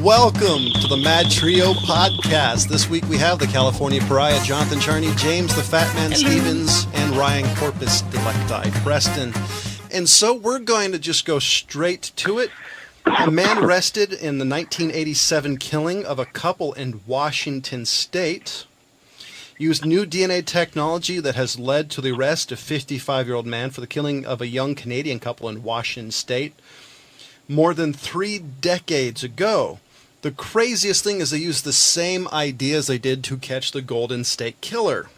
welcome to the MadTrio podcast. This week we have the California Pariah, Jonathan Charney, James the Fat Man Stevens, and Ryan Corpus Delecti Preston. And so we're going to just go straight to it. A man arrested in the 1987 killing of a couple in Washington State used new DNA technology that has led to the arrest of a 55-year-old man for the killing of a young Canadian couple in Washington State more than 3 decades ago. The craziest thing is they used the same idea as they did to catch the Golden State Killer.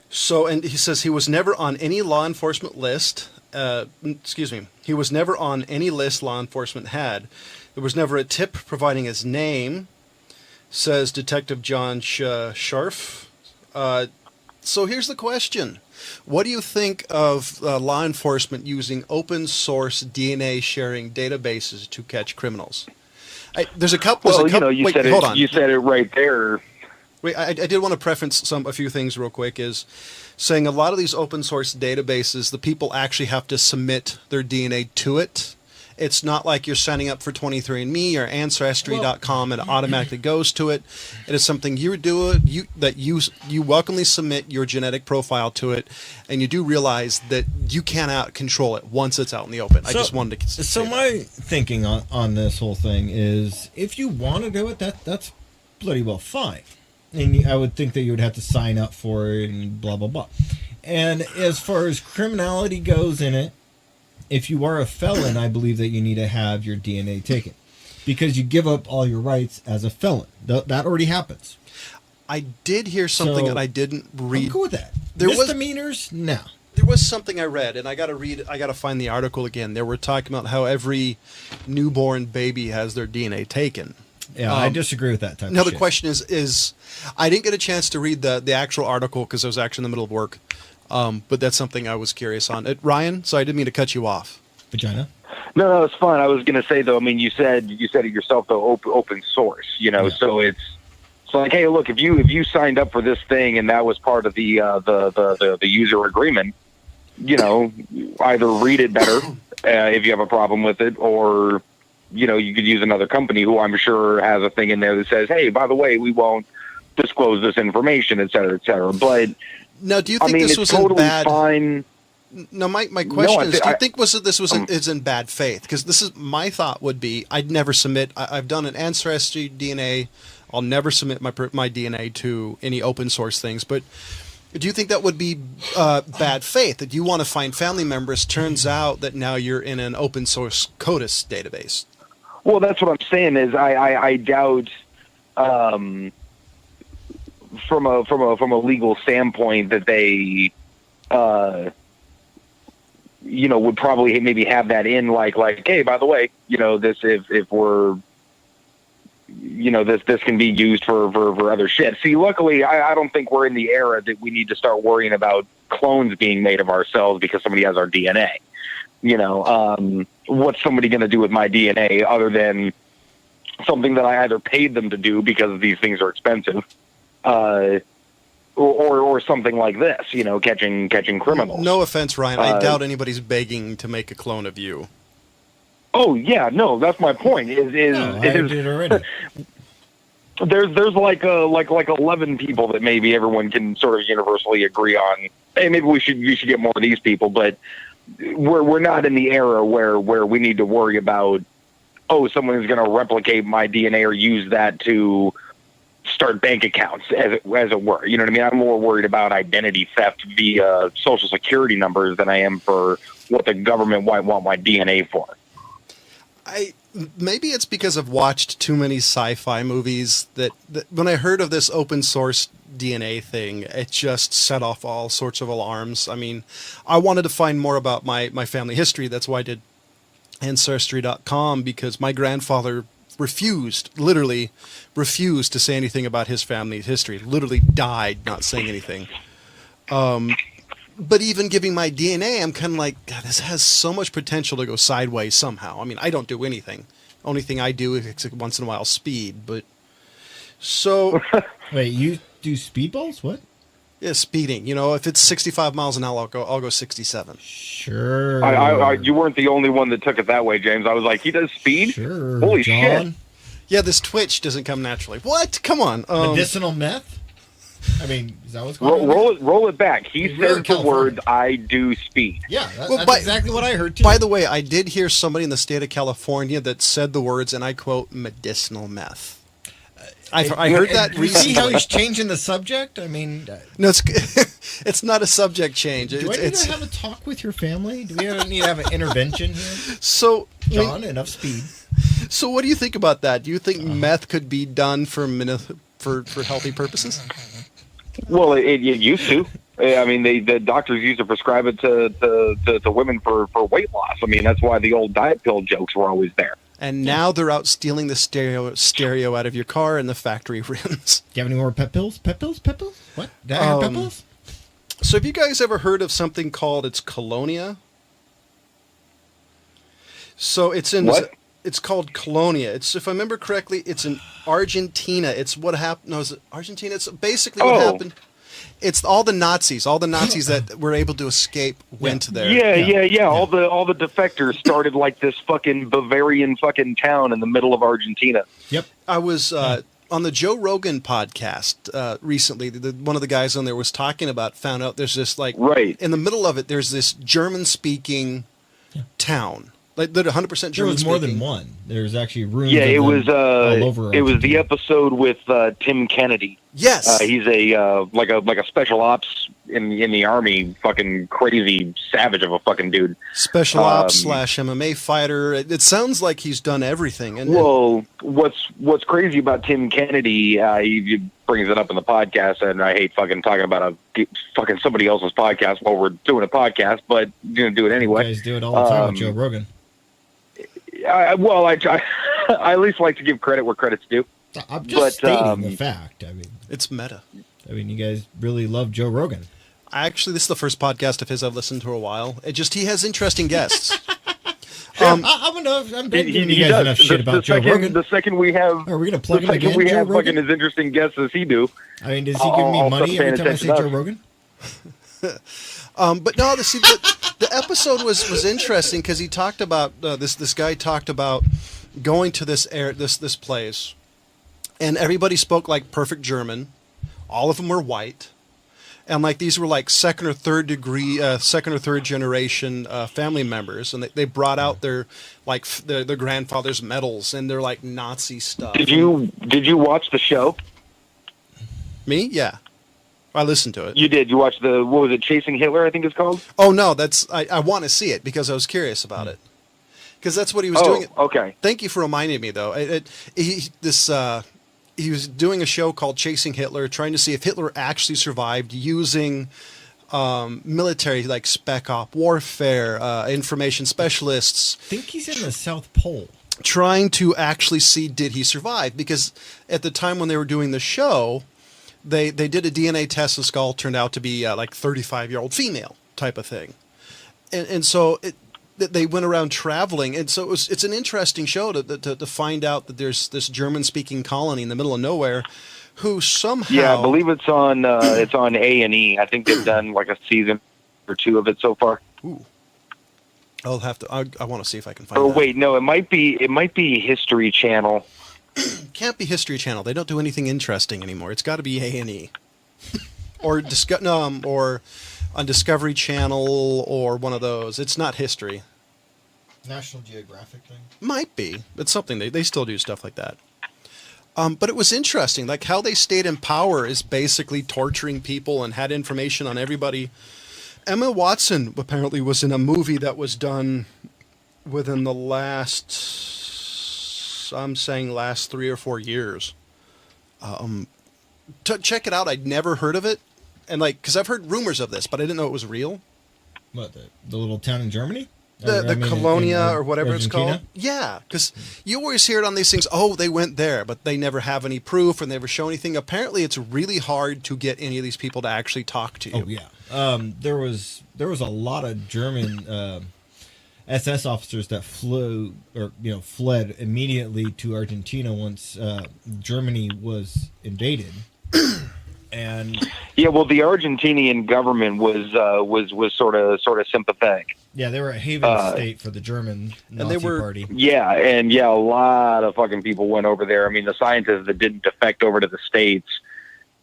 So, and he says he was never on any law enforcement list. He was never on any list law enforcement had. There was never a tip providing his name, says Detective John Scharf. So here's the question. What do you think of law enforcement using open source DNA sharing databases to catch criminals? There's a couple. You said it right there. Wait, I did want to preference a few things real quick. Is saying a lot of these open source databases, the people actually have to submit their DNA to it. It's not like you're signing up for 23andMe or Ancestry.com and it automatically goes to it. It is something you do. You welcomely submit your genetic profile to it, and you do realize that you can't out control it once it's out in the open. I just wanted to say So my thinking on this whole thing is, if you want to do it, that's bloody well fine. And I would think that you would have to sign up for it and blah, blah, blah. And as far as criminality goes in it, if you are a felon, I believe that you need to have your DNA taken because you give up all your rights as a felon. That already happens. I did hear something that I didn't read. I'm cool with that. Misdemeanors? No. There was something I read, and I got to find the article again. They were talking about how every newborn baby has their DNA taken. Yeah, I disagree with that type of Now, shit. the question is I didn't get a chance to read the actual article because I was actually in the middle of work. But that's something I was curious on. Ryan, so I didn't mean to cut you off. Vagina? No, it's fine. I was going to say, though, I mean, you said it yourself, though, open source, so it's like, hey, look, if you signed up for this thing and that was part of the user agreement, either read it better if you have a problem with it, or you could use another company who I'm sure has a thing in there that says, hey, by the way, we won't disclose this information, et cetera, et cetera. But now, do you think this was totally in bad? Fine. No, my question is, do you think this was in bad faith? Because this is my thought would be, I'd never submit. I've done an Ancestry DNA. I'll never submit my DNA to any open source things. But do you think that would be bad faith? That you want to find family members? Turns out that now you're in an open source CODIS database. Well, that's what I'm saying. Is I doubt. From a legal standpoint, that they, would probably maybe have that in like, hey, by the way, this if we're, this can be used for other shit. See, luckily, I don't think we're in the era that we need to start worrying about clones being made of ourselves because somebody has our DNA. What's somebody going to do with my DNA other than something that I either paid them to do because these things are expensive, or something like this, catching criminals. No offense, Ryan. I doubt anybody's begging to make a clone of you. Oh yeah, no, that's my point. I did already. There's like 11 people that maybe everyone can sort of universally agree on. Hey, maybe we should get more of these people, but we're not in the era where we need to worry about, someone's going to replicate my DNA or use that to start bank accounts, as it were. You know what I mean? I'm more worried about identity theft via social security numbers than I am for what the government might want my DNA for. Maybe it's because I've watched too many sci-fi movies that when I heard of this open source DNA thing, it just set off all sorts of alarms. I mean, I wanted to find more about my family history. That's why I did Ancestry.com, because my grandfather literally refused to say anything about his family's history. Literally died not saying anything. But even giving my DNA, I'm kind of like, God, this has so much potential to go sideways somehow. I mean, I don't do anything. Only thing I do is once in a while speed. But so wait, you do speedballs? What? Yeah, speeding. You know, if it's 65 miles an hour, I'll go 67. Sure. You weren't the only one that took it that way, James. I was like, he does speed? Sure. Holy John. shit. Yeah, this twitch doesn't come naturally. What? Come on. Medicinal meth? I mean, is that what's going on? Roll it back. He We're in says the California. words, I do speed. Yeah, Well, that's exactly what I heard, too. By the way, I did hear somebody in the state of California that said the words, and I quote, medicinal meth. I heard that You see how recently. he's changing the subject? I mean, No, it's it's not a subject change. do I need It's to have a talk with your family? Do we need to have an intervention here? so. John, enough speed. So, what do you think about that? Do you think meth could be done for healthy purposes? Well, it used to. I mean, the doctors used to prescribe it to women for weight loss. I mean, that's why the old diet pill jokes were always there. And now they're out stealing the stereo out of your car and the factory rims. Do you have any more pet pills? Pet pills? Pet pills? What? Did I hear pet pills? So, have you guys ever heard of something called Colonia? So it's in. What? It's called Colonia. It's, if I remember correctly, it's in Argentina. It's what happened. No, is it Argentina? It's basically what happened. It's all the Nazis that were able to escape went there. Yeah. All the defectors started like this fucking Bavarian fucking town in the middle of Argentina. Yep. I was on the Joe Rogan podcast recently. One of the guys on there was talking about, found out there's this in the middle of it, there's this German-speaking town. Like, they're 100% German-speaking. There was more than one. There's actually rooms. Yeah, it was all over. it was the episode with Tim Kennedy. Yes, he's a like a special ops in the army, fucking crazy savage of a fucking dude. special ops / MMA fighter. It sounds like he's done everything. And Well, what's crazy about Tim Kennedy? He brings it up in the podcast, and I hate fucking talking about fucking somebody else's podcast while we're doing a podcast, but you're gonna do it anyway. You guys do it all the time with Joe Rogan. I at least like to give credit where credit's due. I'm just stating the fact. I mean, it's meta. You guys really love Joe Rogan. Actually, this is the first podcast of his I've listened to a while. He has interesting guests. I'm done giving you guys enough shit about Joe Rogan. The second we have, Are we gonna plug him again, we Joe have Rogan? fucking as interesting guests as he do. I mean, does he give me money every time I say Joe Rogan? But no, the episode was interesting because he talked about this guy talked about going to this place, and everybody spoke like perfect German. All of them were white, and like these were like second or third generation family members, and they brought out their grandfather's medals and their like Nazi stuff. Did you watch the show? Me? Yeah. I listened to it. You did. You watched what was it, Chasing Hitler, I think it's called? Oh, no, I want to see it because I was curious about it. Because that's what he was doing. Okay. Thank you for reminding me, though. He was doing a show called Chasing Hitler, trying to see if Hitler actually survived using military, like spec op warfare, information specialists. I think he's in the South Pole. Trying to actually see, did he survive? Because at the time when they were doing the show, they did a DNA test. The skull turned out to be like 35-year-old female type of thing, and so they went around traveling, and so it's an interesting show to find out that there's this German-speaking colony in the middle of nowhere, who somehow I believe it's on A&E. I think they've done like a season or two of it so far. Ooh. I'll have to. I want to see if I can find. Or that. wait, no, it might be History Channel. Can't be History Channel. They don't do anything interesting anymore. It's got to be A&E, or or on Discovery Channel, or one of those. It's not history. National Geographic thing? Might be. It's something they still do stuff like that. But it was interesting, like how they stayed in power is basically torturing people and had information on everybody. Emma Watson apparently was in a movie that was done within the last 3 or 4 years. Check it out. I'd never heard of it, and because I've heard rumors of this, but I didn't know it was real. What, the little town in Germany? The Colonia or whatever Argentina? it's called. Yeah, because you always hear it on these things, oh, they went there, but they never have any proof or never show anything. Apparently, it's really hard to get any of these people to actually talk to you. Oh, yeah. There was a lot of German SS officers that fled immediately to Argentina once Germany was invaded. And yeah, well, the Argentinian government was sort of sympathetic. yeah, they were a haven state for the German Nazi party. Yeah, and a lot of fucking people went over there. I mean, the scientists that didn't defect over to the States,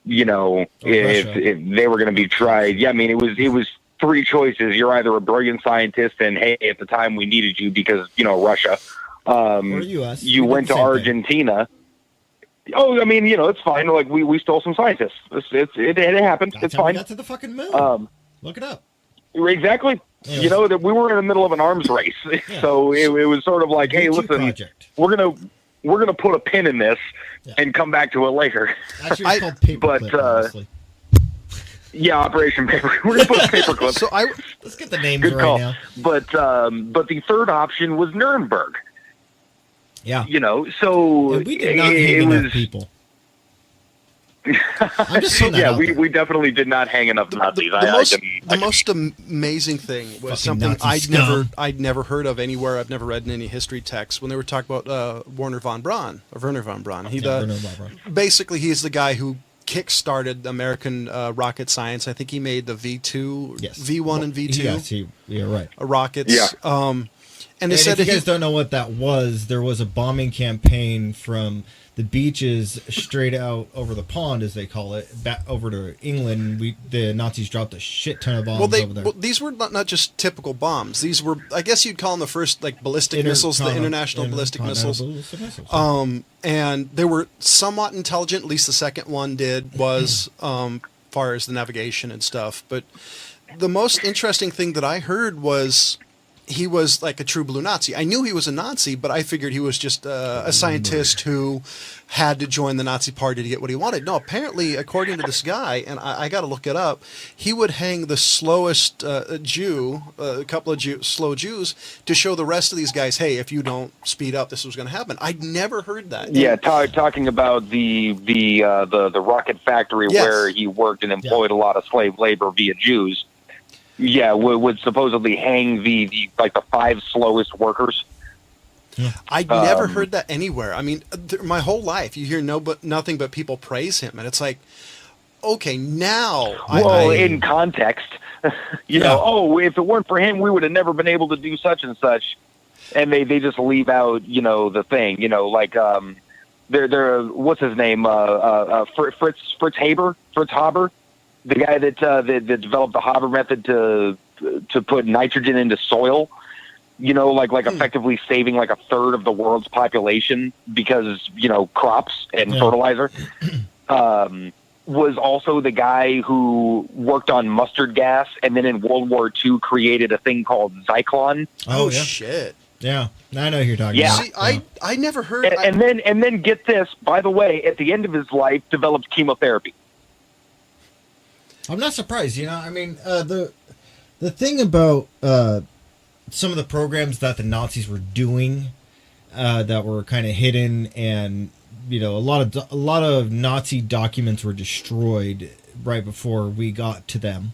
if they were going to be tried, I mean, it was three choices. You're either a brilliant scientist, and hey, at the time we needed you because Russia, or U.S. You went to Argentina. Oh, I mean, it's fine. Like we stole some scientists. It happened. That's it's how fine. We got to the fucking moon. Look it up. Exactly. Yeah. That we were in the middle of an arms race, Yeah. So it was sort of like, hey, listen, project. we're gonna put a pin in this and come back to it later. Actually, it's called paperclip, honestly. Yeah, Operation Paper. We're gonna put a paperclip. So let's get the names Good right call. now. But the third option was Nuremberg. Yeah. So and we did not hang enough people. I'm just saying that we definitely did not hang enough Nazis. The most amazing thing was Fucking something Nazi I'd never heard of anywhere. I've never read in any history texts when they were talking about Werner von Braun. Werner von Braun. Basically, he's the guy who kick-started American rocket science. I think he made the V2, V1 and V2. Yes, yeah, right. Rockets. Yeah. And they said if you guys don't know what that was, there was a bombing campaign from the beaches straight out over the pond, as they call it, back over to England. The Nazis dropped a shit ton of bombs over there. Well, these were not just typical bombs. These were, I guess you'd call them the first ballistic missiles, the international ballistic missiles. And they were somewhat intelligent. At least the second one was, far as the navigation and stuff. But the most interesting thing that I heard was he was like a true blue Nazi. I knew he was a Nazi, but I figured he was just a scientist who had to join the Nazi party to get what he wanted. No, apparently, according to this guy, and I got to look it up, he would hang the slowest Jew, a couple of slow Jews, to show the rest of these guys, hey, if you don't speed up, this was going to happen. I'd never heard that. Yeah, talking about the rocket factory where he worked and employed a lot of slave labor via Jews. Yeah, would supposedly hang the 5 slowest workers. I'd never heard that anywhere. I mean, my whole life, you hear nothing but people praise him, and it's like, okay, now. In context, if it weren't for him, we would have never been able to do such and such, and they just leave out, the thing, they're what's his name, Fritz Haber. The guy that developed the Haber method to put nitrogen into soil, effectively saving like a third of the world's population because crops and fertilizer, was also the guy who worked on mustard gas and then in World War II created a thing called Zyklon. Oh shit! Yeah, I know who you're talking about. See, I never heard. And then get this. By the way, at the end of his life, developed chemotherapy. I'm not surprised, I mean, the thing about some of the programs that the Nazis were doing that were kind of hidden, and a lot of Nazi documents were destroyed right before we got to them.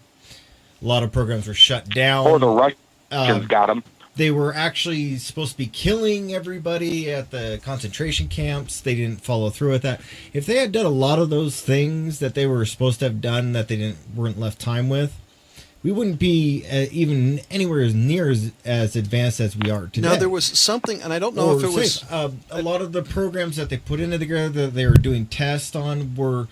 A lot of programs were shut down. Or the Russians got them. They were actually supposed to be killing everybody at the concentration camps. They didn't follow through with that. If they had done a lot of those things that they were supposed to have done that they weren't left time with, we wouldn't be even anywhere near as advanced as we are today. Now, there was something, and I don't know if it was... a lot of the programs that they put into together that they were doing tests on were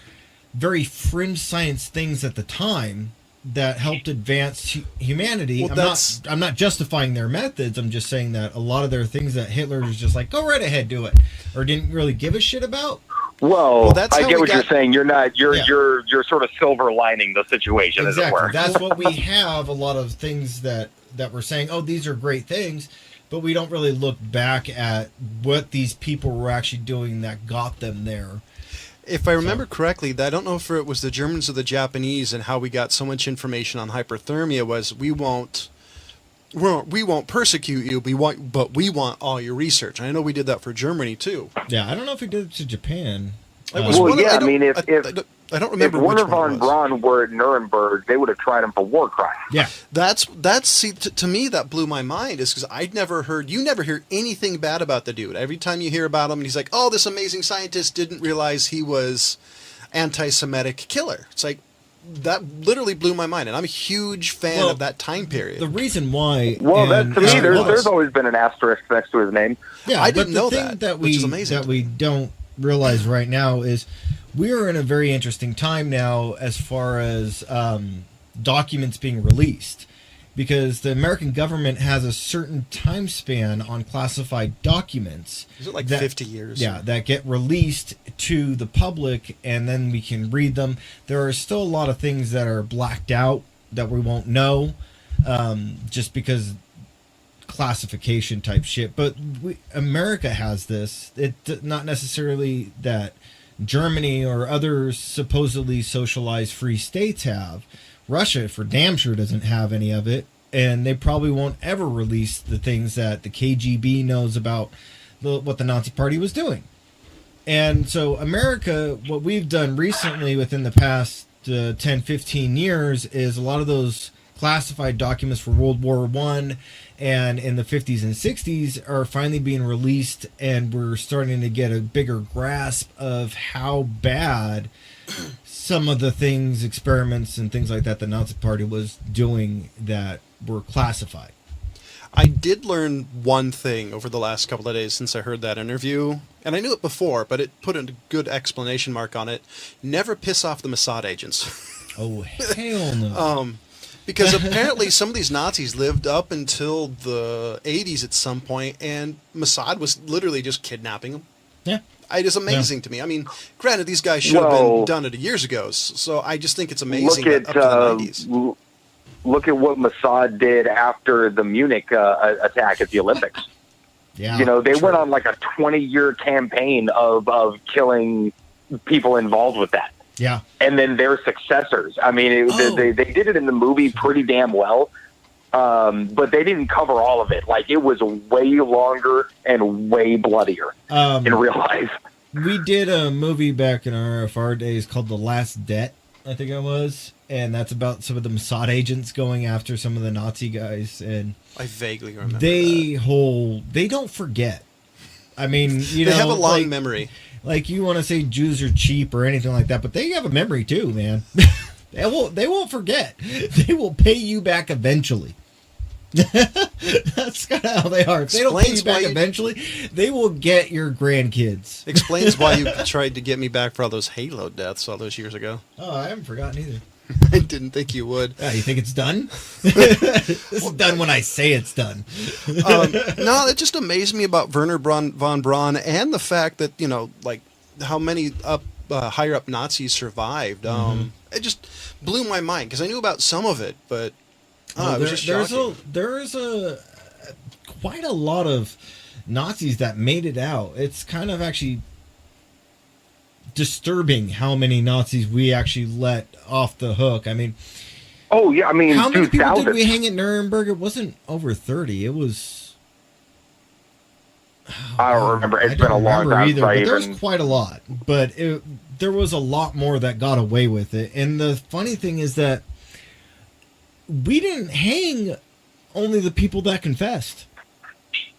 very fringe science things at the time that helped advance humanity. Well, I'm not justifying their methods. I'm just saying that a lot of their things that Hitler was just like, go right ahead, do it, or didn't really give a shit about. Well, that's I get what you're saying. You're not. You're sort of silver lining the situation, exactly. As it were. That's what we have. A lot of things that we're saying. Oh, these are great things, but we don't really look back at what these people were actually doing that got them there. If I remember correctly, I don't know if it was the Germans or the Japanese, and how we got so much information on hyperthermia was we won't persecute you, but we want all your research. And I know we did that for Germany too. Yeah, I don't know if we did it to Japan. I don't remember. If Werner von Braun were at Nuremberg, they would have tried him for war crimes. Yeah, that's see, to me that blew my mind, is because you never hear anything bad about the dude. Every time you hear about him, and he's like, oh, this amazing scientist, didn't realize he was anti-Semitic killer. It's like, that literally blew my mind, and I'm a huge fan of that time period. The reason why... Well, that, to me, there's always been an asterisk next to his name. Yeah, I didn't know which is amazing that we don't realize right now is we're in a very interesting time now as far as documents being released, because the American government has a certain time span on classified documents. Is it like 50 years? Yeah, that get released to the public, and then we can read them. There are still a lot of things that are blacked out that we won't know, just because classification type shit. But America has this. It not necessarily that Germany or other supposedly socialized free states have. Russia, for damn sure, doesn't have any of it, and they probably won't ever release the things that the KGB knows about what the Nazi Party was doing. And so America, what we've done recently within the past 10, 15 years is a lot of those classified documents for World War I and in the 50s and 60s are finally being released, and we're starting to get a bigger grasp of how bad some of the things, experiments and things like that the Nazi Party was doing that were classified. I did learn one thing over the last couple of days since I heard that interview, and I knew it before, but it put a good exclamation mark on it. Never piss off the Mossad agents. Oh, hell no. Because apparently some of these Nazis lived up until the 80s at some point, and Mossad was literally just kidnapping them. Yeah. It is amazing to me. I mean, granted, these guys should have been done it years ago, so I just think it's amazing that up to the 90s. Look at what Mossad did after the Munich attack at the Olympics. Yeah, you know, they went on like a 20-year campaign of killing people involved with that. Yeah. And then their successors. I mean, they did it in the movie pretty damn well, but they didn't cover all of it. Like, it was way longer and way bloodier in real life. We did a movie back in our RFR days called The Last Debt, I think it was, and that's about some of the Mossad agents going after some of the Nazi guys, and I vaguely remember they don't forget. I mean, they have a long memory. Like, you want to say Jews are cheap or anything like that, but they have a memory too, man. They won't forget. They will pay you back eventually. That's kind of how they are. If they don't pay you back eventually, they will get your grandkids. Explains why you tried to get me back for all those Halo deaths all those years ago. Oh, I haven't forgotten either. I didn't think you would. You think it's done? This is done when I say it's done. No, it just amazed me about Werner von Braun and the fact that, like how many higher up Nazis survived. It just blew my mind because I knew about some of it, but it was just shocking. There's quite a lot of Nazis that made it out. It's kind of actually disturbing how many Nazis we actually let off the hook. I mean, how many people did we hang at Nuremberg? It wasn't over 30. It was. I don't remember. It's been a long time either, but there was quite a lot. But there was a lot more that got away with it. And the funny thing is that we didn't hang only the people that confessed.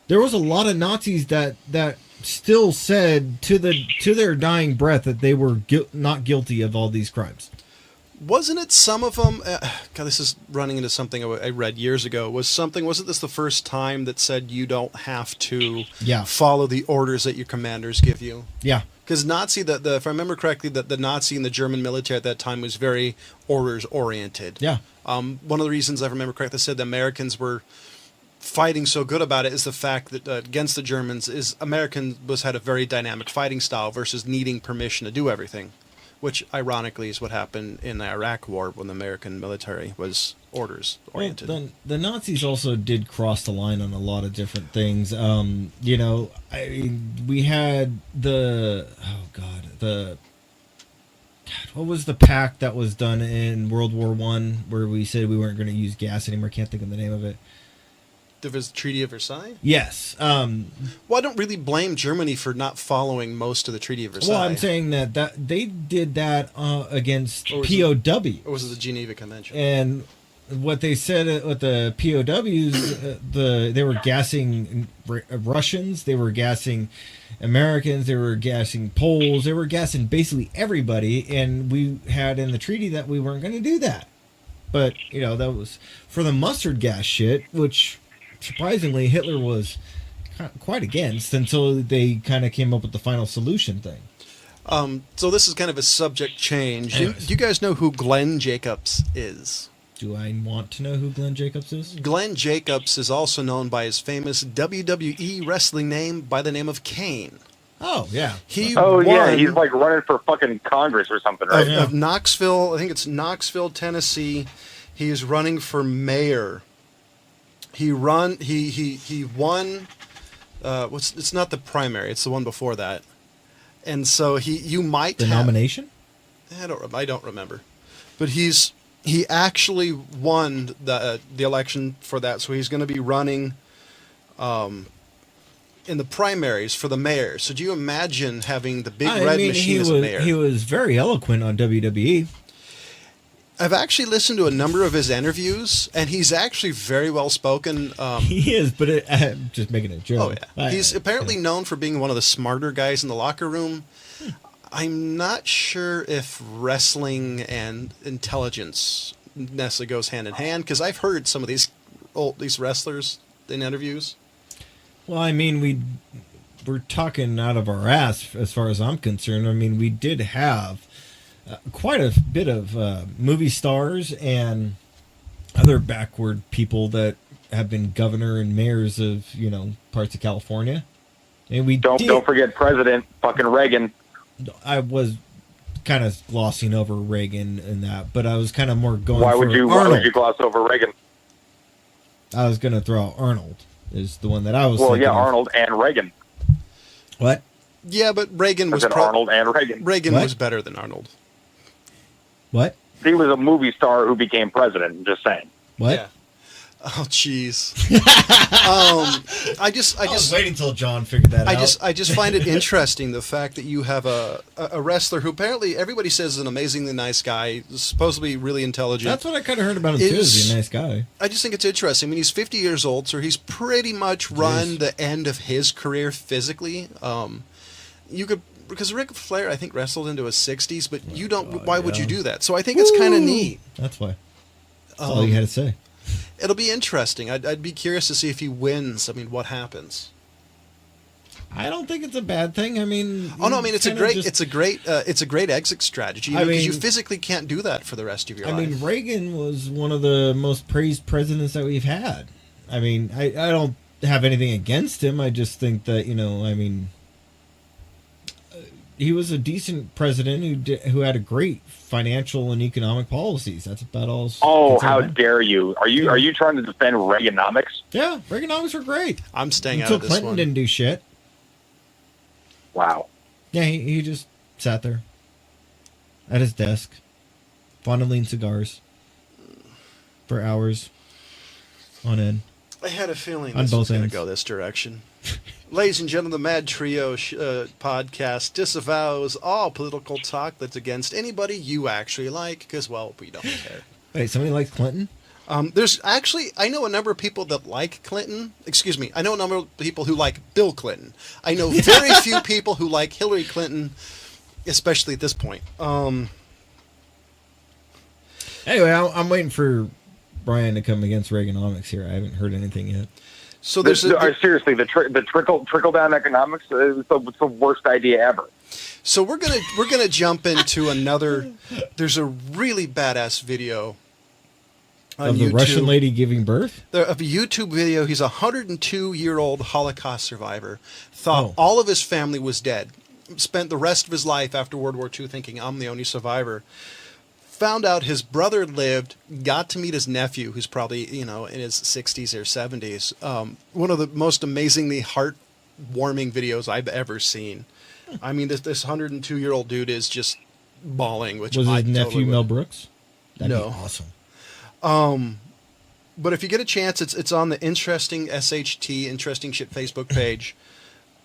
There was a lot of Nazis that still said to their dying breath that they were not guilty of all these crimes. Wasn't it some of them? God, this is running into something I read years ago. Wasn't this the first time that said you don't have to follow the orders that your commanders give you? Yeah. Because Nazi, if I remember correctly, the Nazi and the German military at that time was very orders oriented. Yeah. One of the reasons I remember correctly said the Americans were fighting so good about it is the fact that against the Germans is Americans had a very dynamic fighting style versus needing permission to do everything, which ironically is what happened in the Iraq War when the American military was orders oriented. Well, the Nazis also did cross the line on a lot of different things. We had what was the pact that was done in World War I where we said we weren't going to use gas anymore? I can't think of the name of it. The Treaty of Versailles? Yes. Well, I don't really blame Germany for not following most of the Treaty of Versailles. Well, I'm saying that they did that against POW. Or was it the Geneva Convention? And what they said with the POWs, they were gassing Russians, they were gassing Americans, they were gassing Poles, they were gassing basically everybody, and we had in the treaty that we weren't going to do that. But, that was for the mustard gas shit, which surprisingly Hitler was quite against until they kind of came up with the final solution thing. So this is kind of a subject change. Do you guys know who Glenn Jacobs is? Do I want to know who Glenn Jacobs is? Glenn Jacobs is also known by his famous WWE wrestling name by the name of Kane. Oh, yeah. Yeah, he's like running for fucking Congress or something, right? Of Knoxville, I think it's Knoxville, Tennessee. He's running for mayor. He won. It's not the primary. It's the one before that. And so you might the nomination. I don't remember, but he actually won the election for that. So he's going to be running, in the primaries for the mayor. So do you imagine having the big red machine as a mayor? He was very eloquent on WWE. I've actually listened to a number of his interviews, and he's actually very well spoken. He is, but I'm just making a joke. Oh yeah, he's apparently known for being one of the smarter guys in the locker room. I'm not sure if wrestling and intelligence necessarily goes hand in hand, because I've heard some of these wrestlers in interviews. Well, I mean, we're talking out of our ass as far as I'm concerned. I mean, we did have quite a bit of movie stars and other backward people that have been governor and mayors of parts of California. And we don't forget President fucking Reagan. I was kind of glossing over Reagan and that, but I was kind of more going. Why would you gloss over Reagan? I was going to throw out Arnold is the one that I was. Well, yeah, Arnold and Reagan. What? Yeah, but Reagan was Arnold and Reagan. Reagan was better than Arnold. What? He was a movie star who became president. I'm just saying. What? Yeah. Oh, jeez. I was waiting until John figured that out. I just find it interesting, the fact that you have a wrestler who apparently everybody says is an amazingly nice guy, supposedly really intelligent. That's what I kind of heard about him too. He's a nice guy. I just think it's interesting. I mean, he's 50 years old, so he's pretty much run the end of his career physically. Because Ric Flair, I think, wrestled into his 60s, but you don't. God, why would you do that? So I think it's kind of neat. That's why. That's all you had to say. It'll be interesting. I'd be curious to see if he wins. I mean, what happens? I don't think it's a bad thing. I mean, it's a great exit strategy because you physically can't do that for the rest of your life. I mean, Reagan was one of the most praised presidents that we've had. I mean, I don't have anything against him. I just think that he was a decent president who had a great financial and economic policies. That's about all. Oh, how dare you! Are you trying to defend Reaganomics? Yeah, Reaganomics were great. I'm staying out of this Clinton one. Didn't do shit. Wow. Yeah, he just sat there at his desk, fondling cigars for hours on end. I had a feeling this was going to go this direction. Ladies and gentlemen, the MadTrio podcast disavows all political talk that's against anybody you actually like, because, well, we don't care. Wait, somebody likes Clinton? There's actually, I know a number of people that like Clinton. Excuse me, I know a number of people who like Bill Clinton. I know very few people who like Hillary Clinton, especially at this point. Anyway, I'm waiting for Brian to come against Reaganomics here. I haven't heard anything yet. So seriously, the trickle down economics is the worst idea ever. So we're gonna jump into another. There's a really badass video on of the YouTube, Russian lady giving birth. Of a YouTube video. He's a 102-year-old Holocaust survivor. Thought all of his family was dead. Spent the rest of his life after World War II thinking, I'm the only survivor. Found out his brother lived, got to meet his nephew, who's probably, in his 60s or 70s. One of the most amazingly heartwarming videos I've ever seen. I mean, this 102-year-old dude is just bawling. Which was his nephew totally Mel Brooks? That'd no. be awesome. But if you get a chance, it's on the Interesting SHT, Interesting Shit Facebook page.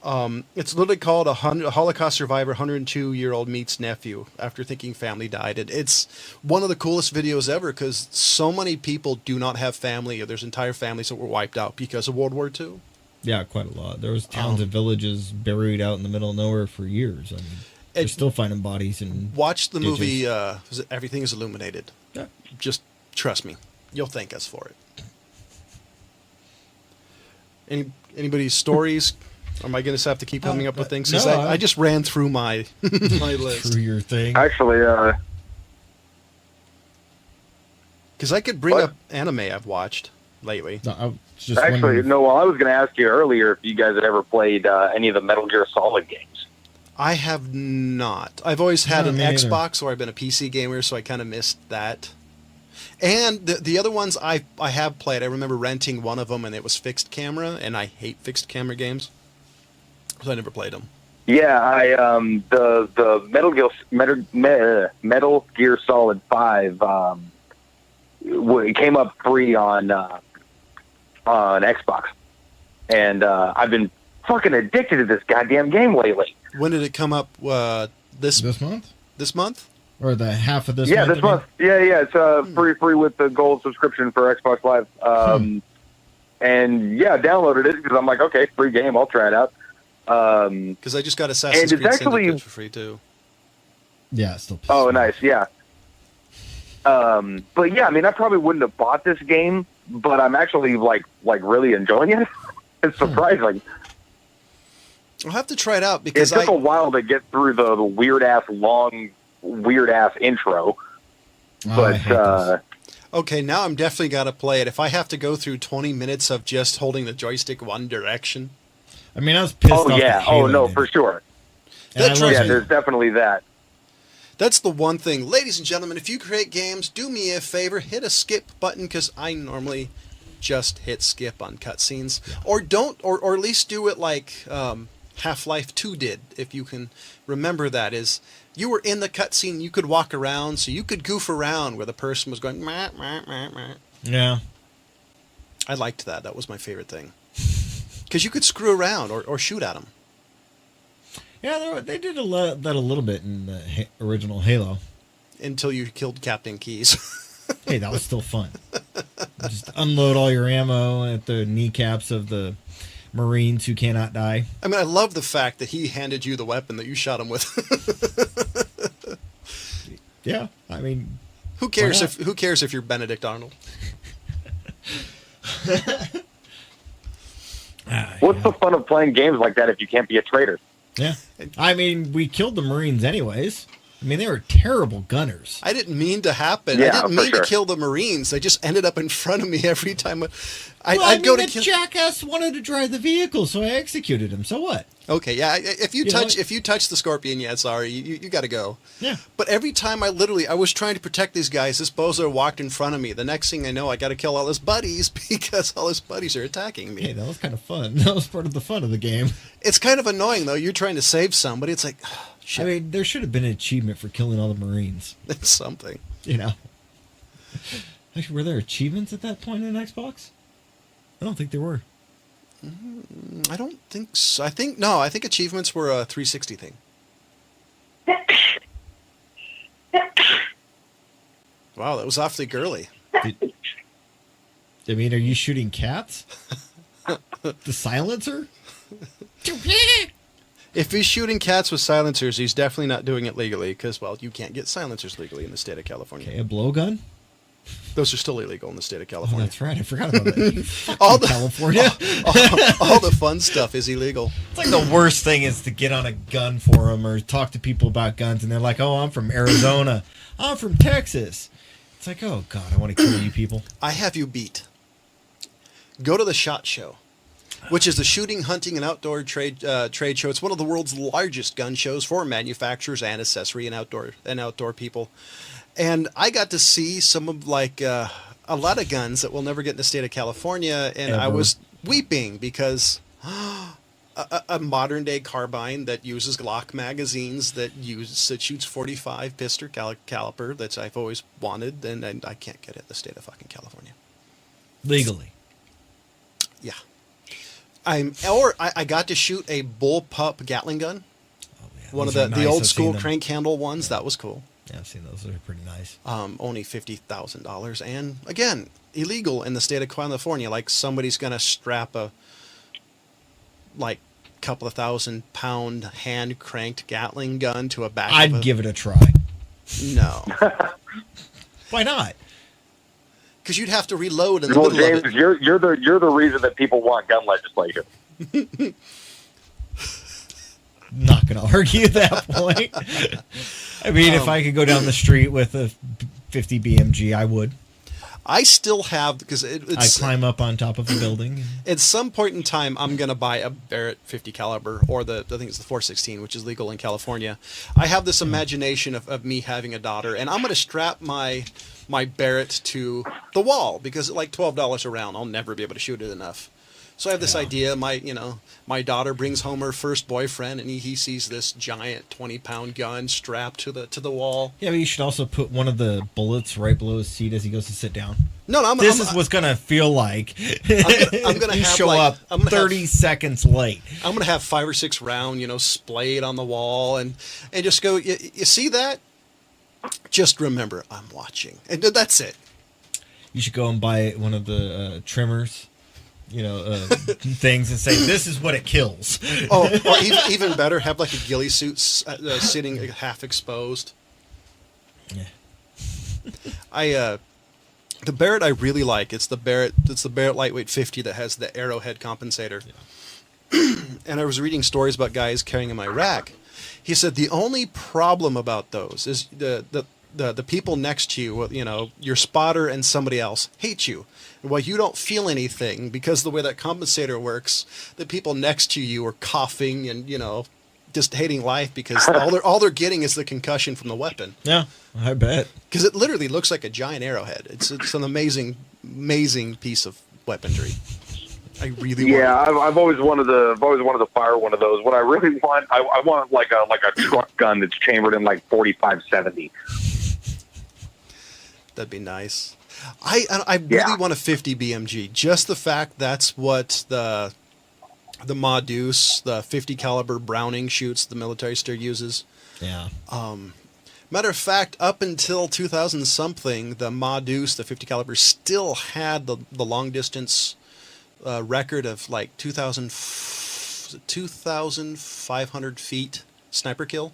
It's literally called a Holocaust survivor, 102-year-old meets nephew after thinking family died. It's one of the coolest videos ever because so many people do not have family, or there's entire families that were wiped out because of World War II. Yeah, quite a lot. There was towns and villages buried out in the middle of nowhere for years. I mean, they're still finding bodies. And watch the ditches. movie, Everything is Illuminated. Yeah. Just trust me. You'll thank us for it. Anybody's stories? Am I going to have to keep coming up with things? 'Cause no, I just ran through my my list. Through your thing. Actually, Because I could bring up anime I've watched lately. No, I was just actually, wondering- no. Well, I was going to ask you earlier if you guys had ever played any of the Metal Gear Solid games. I have not. I've always had No, an me neither. Xbox, or I've been a PC gamer, so I kind of missed that. And the other ones I have played, I remember renting one of them, and it was fixed camera, and I hate fixed camera games, so I never played them. Yeah, the Metal Gear Solid 5 it came up free on Xbox, and I've been fucking addicted to this goddamn game lately. When did it come up? This month? This month? Or the half of this Yeah, month? this month. Yeah, it's free with the gold subscription for Xbox Live. And yeah, downloaded it because I'm like, okay, free game, I'll try it out. Because I just got Assassin's and Creed it's actually Syndicate for free too. Yeah, it's still. Oh, nice, yeah. But yeah, I mean, I probably wouldn't have bought this game, but I'm actually like really enjoying it. It's surprising. I'll have to try it out because It took a while to get through the weird ass intro, I but hate this. Okay, now I'm definitely got to play it. If I have to go through 20 minutes of just holding the joystick one direction. I mean, I was pissed off. oh yeah, that Halo oh no, did for it. sure. And I That's love right. Yeah, it. there's definitely that. That's the one thing. Ladies and gentlemen, if you create games, do me a favor, hit a skip button, because I normally just hit skip on cutscenes. Or don't, or at least do it like Half-Life 2 did, if you can remember that, is you were in the cutscene, you could walk around, so you could goof around where the person was going, meh, meh, meh, meh. Yeah. I liked that. That was my favorite thing. Because you could screw around or shoot at them. Yeah, they did that a little bit in the original Halo. Until you killed Captain Keyes. Hey, that was still fun. Just unload all your ammo at the kneecaps of the Marines who cannot die. I mean, I love the fact that he handed you the weapon that you shot him with. Yeah, I mean, Who cares if you're Benedict Arnold? What's the fun of playing games like that if you can't be a traitor? yeah. I mean, we killed the Marines anyways. I mean, they were terrible gunners. I didn't mean to happen. Yeah, I didn't for mean sure. to kill the Marines. They just ended up in front of me every time. I I'd mean, go to the kill. jackass wanted to drive the vehicle, so I executed him. So what? Okay, yeah. If you You know touch what? if you touch the Scorpion, yeah, sorry, you got to go. Yeah. But every time I was trying to protect these guys. This bozo walked in front of me. The next thing I know, I got to kill all his buddies because all his buddies are attacking me. Hey, that was kind of fun. That was part of the fun of the game. It's kind of annoying though. You're trying to save somebody. It's like, shit. I mean, there should have been an achievement for killing all the Marines. It's something. You know. Actually, were there achievements at that point in Xbox? I don't think there were. I don't think so. I think achievements were a 360 thing. Wow, that was awfully girly. I mean, are you shooting cats? The silencer? If he's shooting cats with silencers, he's definitely not doing it legally because, well, you can't get silencers legally in the state of California. Okay, a blowgun? Those are still illegal in the state of Oh, California. that's right. I forgot about that. all California. all the fun stuff is illegal. It's like the worst thing is to get on a gun forum or talk to people about guns, and they're like, "Oh, I'm from Arizona. I'm from Texas." It's like, "Oh God, I want to kill you people." I have you beat. Go to the SHOT Show, which is the Shooting, Hunting, and Outdoor Trade Show. It's one of the world's largest gun shows for manufacturers and accessory and outdoor people. And I got to see some of a lot of guns that we'll never get in the state of California, and I Ever. was weeping because a modern day carbine that uses Glock magazines that shoots 45 pistol caliber that I've always wanted, and I can't get it in the state of fucking California. Legally. Yeah. I got to shoot a bullpup Gatling gun. Oh, yeah. One of Those are the nice. old I've school seen them. crank handle ones. That was cool. Yeah, I've seen those. Those are pretty nice. Only $50,000, and again, illegal in the state of California. Like somebody's gonna strap a couple of 1,000-pound hand cranked Gatling gun to a back. I'd give it a try. No, Why not? because you'd have to reload in the Well, middle James, of it. you're the reason that people want gun legislation. Not going to argue that point. I mean, if I could go down the street with a 50 BMG, I would. I still have, because I'd it's climb up on top of a building. at some point in time, I'm going to buy a Barrett 50 caliber, or I think it's the 416, which is legal in California. I have this imagination of me having a daughter, and I'm going to strap my Barrett to the wall, because at like $12 a round, I'll never be able to shoot it enough. So I have this idea. My daughter brings home her first boyfriend, and he sees this giant 20-pound gun strapped to the wall. Yeah, but you should also put one of the bullets right below his seat as he goes to sit down. No, This is what's going to feel like. I'm gonna you have, show like, up I'm gonna 30 have- seconds late. I'm going to have 5 or 6 round, splayed on the wall, and just go. You see that? Just remember, I'm watching, and that's it. You should go and buy one of the trimmers, things, and say, this is what it kills. Oh, or even better, have like a ghillie suit sitting half exposed. Yeah. The Barrett I really like. It's the Barrett Lightweight 50 that has the arrowhead compensator. Yeah. And I was reading stories about guys carrying them in Iraq. He said the only problem about those is the people next to you, your spotter and somebody else hate you. Well, you don't feel anything because the way that compensator works, the people next to you are coughing and just hating life because all they're getting is the concussion from the weapon. Yeah, I bet. Because it literally looks like a giant arrowhead. It's an amazing piece of weaponry. I really want. Yeah, I've always wanted to fire one of those. What I really want, I want like a truck gun that's chambered in like 45-70. That'd be nice. I really want a 50 BMG. Just the fact that's what the Modus, the 50 caliber Browning shoots the military still uses. Yeah. Matter of fact, up until 2000 something, the Modus, the 50 caliber, still had the long distance record of like 2,500 feet sniper kill.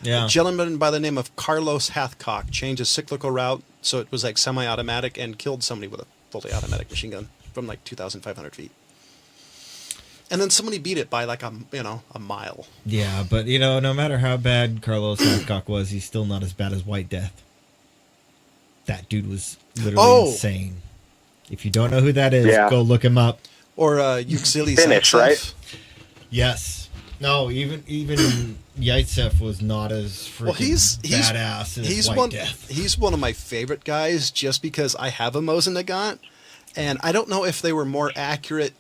Yeah. A gentleman by the name of Carlos Hathcock changed his cyclical route so it was like semi-automatic and killed somebody with a fully automatic machine gun from like 2,500 feet. And then somebody beat it by like a mile. Yeah, but no matter how bad Carlos Hathcock was, he's still not as bad as White Death. That dude was literally insane. If you don't know who that is, go look him up. Or Yuxili Finish, right? Yes. No, even Yaitsef was not as freaking badass as White Death. He's one of my favorite guys just because I have a Mosin Nagant, and I don't know if they were more accurate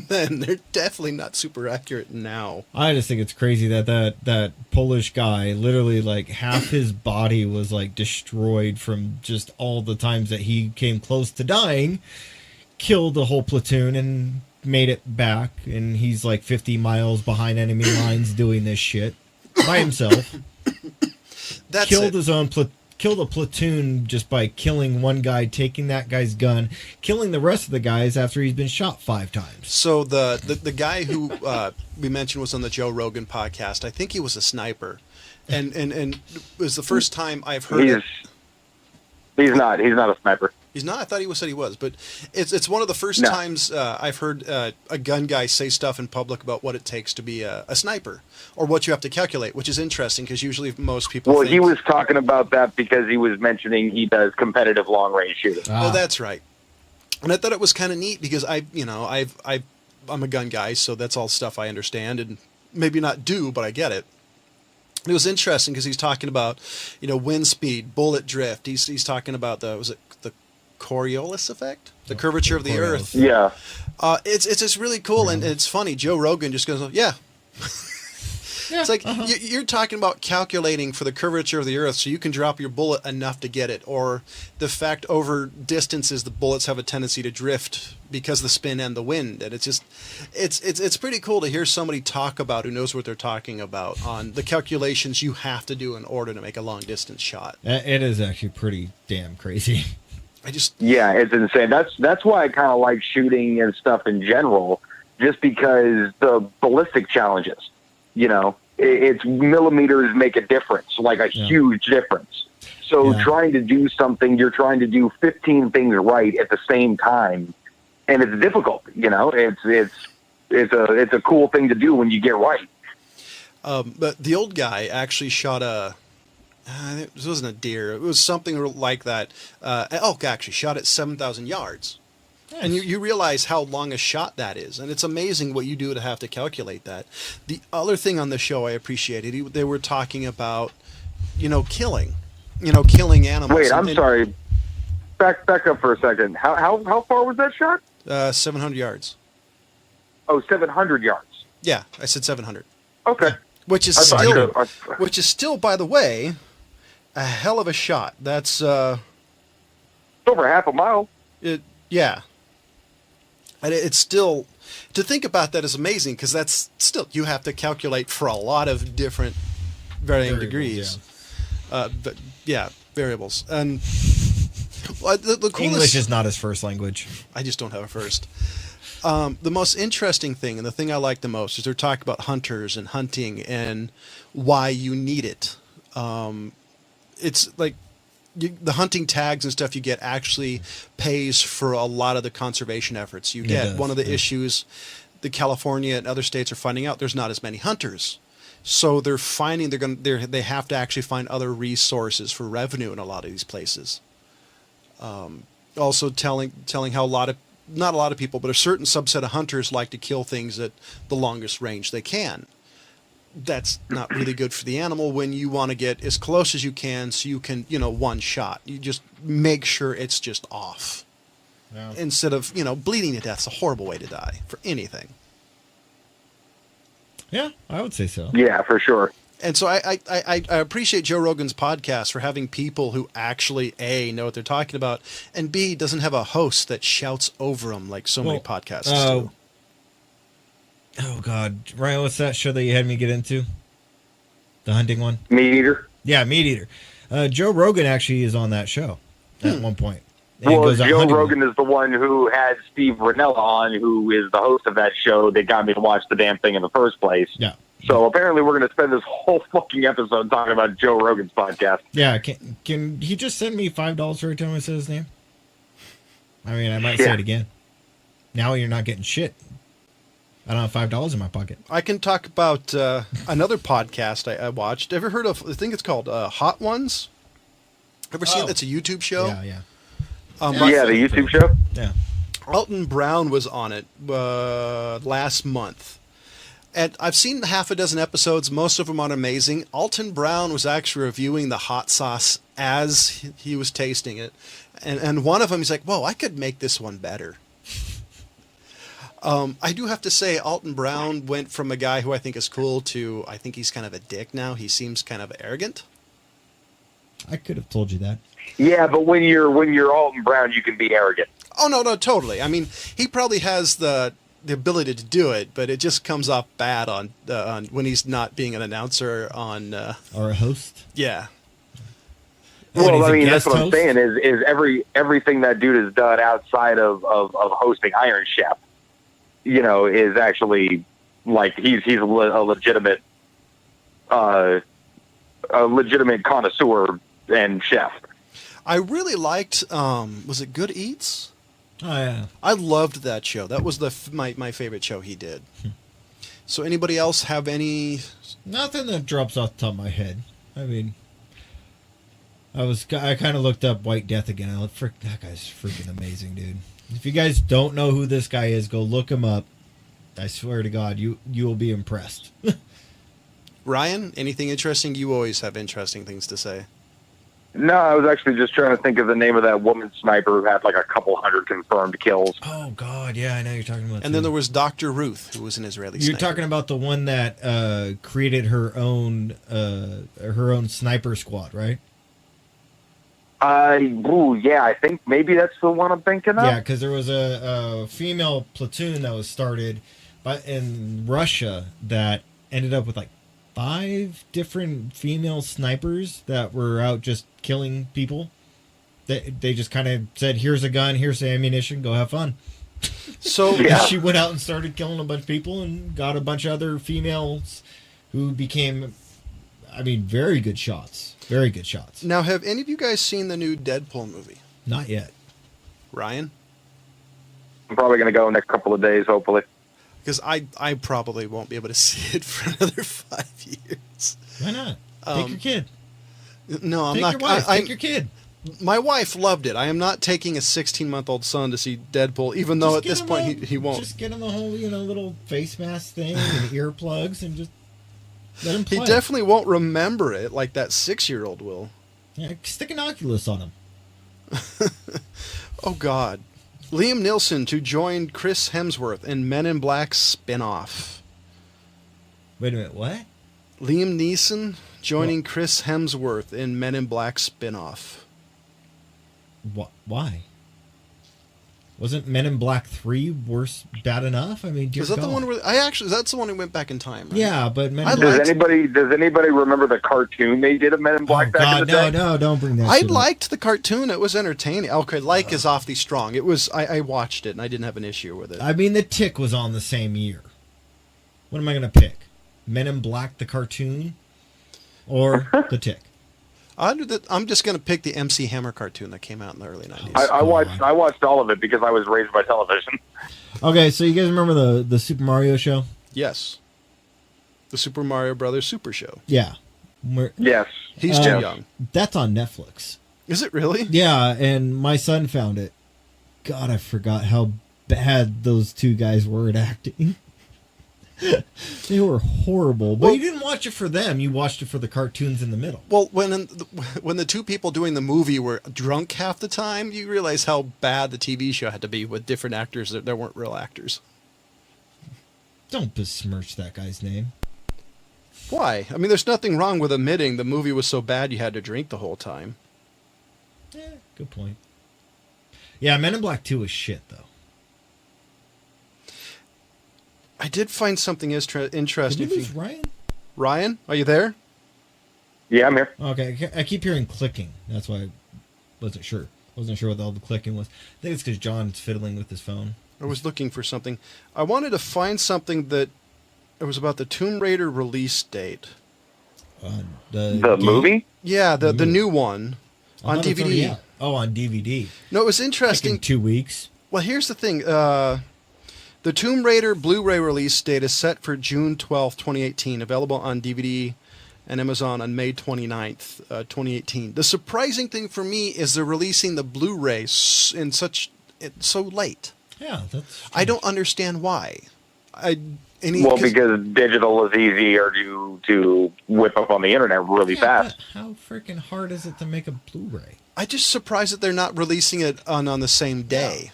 then. They're definitely not super accurate now. I just think it's crazy that Polish guy, literally like half his body was like destroyed from just all the times that he came close to dying, killed the whole platoon and made it back, and he's like 50 miles behind enemy lines doing this shit by himself. That's Killed it. his own killed a platoon just by killing one guy, taking that guy's gun, killing the rest of the guys after he's been shot 5 times. So the guy who we mentioned was on the Joe Rogan podcast. I think he was a sniper, and it was the first time I've heard it. He's not a sniper. He's not. I thought said he was, but it's one of the first times I've heard a gun guy say stuff in public about what it takes to be a sniper or what you have to calculate, which is interesting because usually most people. Well, think, he was talking about that because he was mentioning he does competitive long range shooting. Oh, that's right. And I thought it was kind of neat because I'm a gun guy, so that's all stuff I understand and maybe not do, but I get it. It was interesting because he's talking about, wind speed, bullet drift. He's talking about the Coriolis effect, the curvature of the Earth. Yeah. It's just really cool, and it's funny. Joe Rogan just goes, yeah. Yeah, It's like you're talking about calculating for the curvature of the Earth so you can drop your bullet enough to get it, or the fact over distances the bullets have a tendency to drift because of the spin and the wind. And it's just, it's pretty cool to hear somebody talk about who knows what they're talking about on the calculations you have to do in order to make a long distance shot. It is actually pretty damn crazy. Yeah, it's insane. That's why I kind of like shooting and stuff in general, just because the ballistic challenges, it's millimeters make a difference, like a huge difference. So trying to do something, you're trying to do 15 things right at the same time, and it's difficult. It's a cool thing to do when you get right. But the old guy actually shot it wasn't a deer. It was something like that. Elk actually shot at 7,000 yards. Nice. And you realize how long a shot that is. And it's amazing what you do to have to calculate that. The other thing on the show I appreciated, they were talking about, killing animals. Wait, I'm sorry. Back up for a second. How far was that shot? 700 yards. Oh, 700 yards. Yeah, I said 700. Okay. Which is still, by the way, a hell of a shot. That's it's over half a mile. Yeah. And it's still, to think about that is amazing, because that's still, you have to calculate for a lot of different varying degrees. Variables. And the coolest, English is not his first language. I just don't have a first. The most interesting thing, and the thing I like the most, is they're talking about hunters and hunting and why you need it. It's like the hunting tags and stuff you get actually pays for a lot of the conservation efforts you get. One of the issues the California and other states are finding out, there's not as many hunters. So they're finding they have to actually find other resources for revenue in a lot of these places. Also telling how not a lot of people, but a certain subset of hunters like to kill things at the longest range they can. That's not really good for the animal when you want to get as close as you can so you can, one shot. You just make sure it's just off. Yeah. Instead of, bleeding to death. It's a horrible way to die for anything. Yeah, I would say so. Yeah, for sure. And so I appreciate Joe Rogan's podcast for having people who actually, A, know what they're talking about, and B, doesn't have a host that shouts over them like so many podcasts do. Oh, God. Ryan, what's that show that you had me get into? The hunting one? Meat Eater? Yeah, Meat Eater. Joe Rogan actually is on that show at one point. Well, Joe Rogan is the one who had Steve Ranella on, who is the host of that show that got me to watch the damn thing in the first place. Yeah. So apparently we're going to spend this whole fucking episode talking about Joe Rogan's podcast. Yeah, can he just send me $5 every time I say his name? I mean, I might say it again. Now you're not getting shit. I don't have $5 in my pocket. I can talk about another podcast I watched. Ever heard of, I think it's called Hot Ones? Ever seen it? It's a YouTube show. Yeah. The YouTube show? Yeah. Alton Brown was on it last month. And I've seen half a dozen episodes. Most of them are amazing. Alton Brown was actually reviewing the hot sauce as he was tasting it. And one of them, he's like, whoa, I could make this one better. I do have to say, Alton Brown went from a guy who I think is cool to, I think he's kind of a dick now. He seems kind of arrogant. I could have told you that. Yeah, but when you're Alton Brown, you can be arrogant. Oh, no, totally. I mean, he probably has the ability to do it, but it just comes off bad on when he's not being an announcer on... or a host? Yeah. Well, I mean, that's what I'm saying is everything that dude has done outside of hosting Iron Chef, is actually like he's a legitimate connoisseur and chef. I really liked was it Good Eats? Oh yeah, I loved that show. That was my favorite show he did. So anybody else have any? Nothing that drops off the top of my head. I mean, I kind of looked up White Death again. I looked, that guy's freaking amazing, dude. If you guys don't know who this guy is, go look him up. I swear to God, you will be impressed. Ryan, anything interesting? You always have interesting things to say. No, I was actually just trying to think of the name of that woman sniper who had like a couple hundred confirmed kills. Oh God, yeah, I know you're talking about. And then there was Dr. Ruth, who was an Israeli You're sniper. talking about the one that created her own sniper squad, right? Yeah, I think maybe that's the one I'm thinking of. Yeah, because there was a female platoon that was started in Russia that ended up with like 5 different female snipers that were out just killing people. They just kind of said, "Here's a gun, here's the ammunition, go have fun." So Yeah. She went out and started killing a bunch of people and got a bunch of other females who became, I mean, very good shots. Very good shots. now, have any of you guys seen the new Deadpool movie? Not yet. Ryan? I'm probably going to go in the next couple of days, hopefully. Because I probably won't be able to see it for another 5 years. Why not? Take your kid. No, I'm Take not. your wife. I, Take your kid. My wife loved it. I am not taking a 16-month-old son to see Deadpool, even though Just at get this him point he won't. Just get him a whole, little face mask thing and earplugs and just let him play. He definitely won't remember it like that 6-year-old will. Yeah, stick an Oculus on him. Oh, God. Liam Neeson to join Chris Hemsworth in Men in Black spin-off. Wait a minute, what? Liam Neeson joining Chris Hemsworth in Men in Black spin-off. Why? Wasn't Men in Black 3 bad enough? I mean, dear Is that the God. one where that's the one who went back in time, right? Yeah, but Men in I'd Black... like Does anybody remember the cartoon they did of Men in Black back in the day? no, don't bring that I shit up. liked the cartoon. It was entertaining. Okay, is awfully strong. It was. I watched it and I didn't have an issue with it. I mean, The Tick was on the same year. What am I going to pick? Men in Black, the cartoon? Or The Tick? I'm just going to pick the MC Hammer cartoon that came out in the early 90s. I watched all of it because I was raised by television. Okay, so you guys remember the Super Mario show? Yes. The Super Mario Brothers Super Show. Yeah. Yes. He's too young. That's on Netflix. Is it really? Yeah, and my son found it. God, I forgot how bad those two guys were at acting. They were horrible. But you didn't watch it for them. You watched it for the cartoons in the middle. Well, when the two people doing the movie were drunk half the time, you realize how bad the TV show had to be with different actors that weren't real actors. Don't besmirch that guy's name. Why? I mean, there's nothing wrong with admitting the movie was so bad you had to drink the whole time. Yeah, good point. Yeah, Men in Black 2 is shit, though. I did find something interesting. Did we lose Ryan? Ryan, are you there? Yeah, I'm here. Okay, I keep hearing clicking. That's why I wasn't sure. Wasn't sure what all the clicking was. I think it's because John's fiddling with his phone. I was looking for something. I wanted to find something that it was about the Tomb Raider release date. The movie? Yeah, the new one I on thought it's already DVD. out. Oh, on DVD. No, it was Like interesting. in 2 weeks. Well, here's the thing. The Tomb Raider Blu-ray release date is set for June 12th, 2018, available on DVD and Amazon on May 29th, 2018. The surprising thing for me is they're releasing the Blu-ray so late. Yeah, that's. I don't understand why. Because digital is easier to whip up on the internet really fast. But how freaking hard is it to make a Blu-ray? I'm just surprised that they're not releasing it on the same day.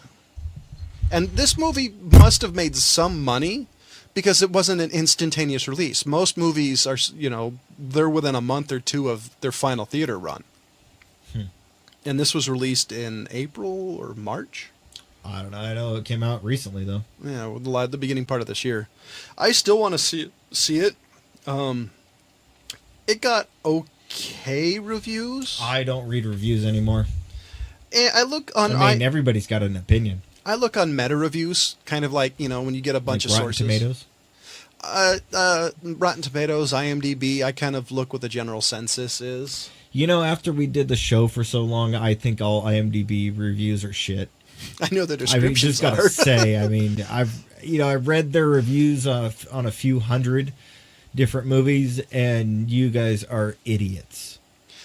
And this movie must have made some money because it wasn't an instantaneous release. Most movies are, they're within a month or two of their final theater run. And this was released in April or March. I don't know. I know it came out recently, though. Yeah, the beginning part of this year. I still want to see it. It got okay reviews. I don't read reviews anymore. And I look on. Everybody's got an opinion. I look on meta reviews, kind of like when you get a bunch of Rotten sources. Tomatoes. Rotten Tomatoes, IMDb. I kind of look what the general census is. After we did the show for so long, I think all IMDb reviews are shit. I know the descriptions just gotta say, I've read their reviews on a few hundred different movies, and you guys are idiots.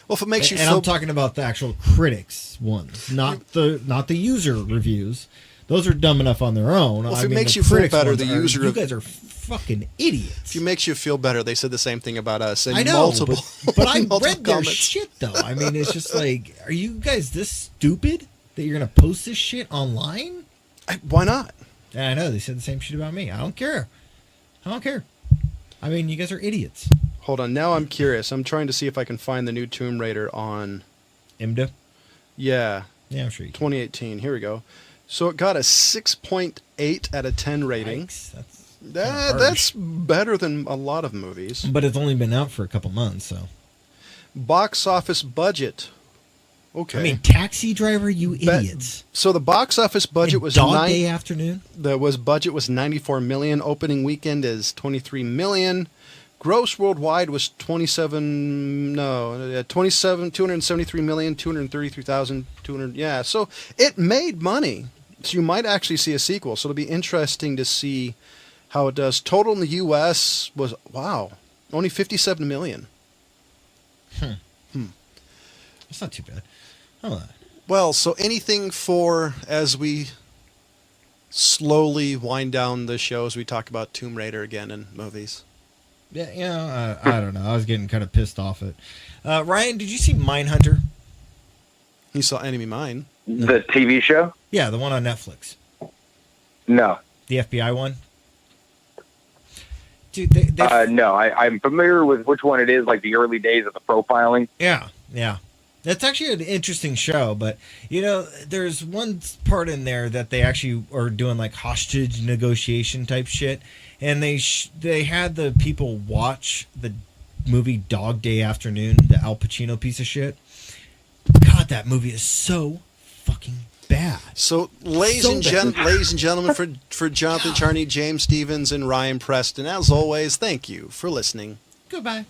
Well, if it makes you and feel... I'm talking about the actual critics ones, not the user reviews, Those are dumb enough on their own. Well, if I it mean, makes the you feel critics better, ones the are, user you of- guys are fucking idiots. If it makes you feel better, they said the same thing about us. And I know, multiple, but I multiple read their comments. shit though. I mean, it's just like, are you guys this stupid that you're gonna post this shit online? Why not? Yeah, I know they said the same shit about me. I don't care. I don't care. I mean, you guys are idiots. Hold on. Now I'm curious. I'm trying to see if I can find the new Tomb Raider on. IMDb? Yeah, Yeah, I'm sure you can. 2018. Here we go. So it got a 6.8 out of 10 rating. Yikes, that's kinda That's better than a lot of movies. but it's only been out for a couple months, so. Box office budget. Okay. I mean, Taxi Driver, you Bet- idiots. So the box office budget And was Dog Day Afternoon. budget was 94 million. Opening weekend is 23 million. Gross worldwide was 273 million, 233,200. Yeah, so it made money. So you might actually see a sequel. So it'll be interesting to see how it does. Total in the U.S. was, wow, only 57 million. That's not too bad. Hold on. Well, so anything for, as we slowly wind down the show, as we talk about Tomb Raider again in movies. Yeah, you know, I don't know. I was getting kind of pissed off at. Ryan, did you see Mindhunter? You saw Enemy Mine. The TV show? Yeah, the one on Netflix. No. The FBI one? Dude, they No, I'm familiar with which one it is, like the early days of the profiling. yeah. That's actually an interesting show, but, you know, there's one part in there that they actually are doing, like, hostage negotiation type shit, and they had the people watch the movie Dog Day Afternoon, the Al Pacino piece of shit. God, that movie is so fucking bad. So, ladies and gentlemen, for Jonathan Charney, James Stevens, and Ryan Preston, as always, thank you for listening. Goodbye.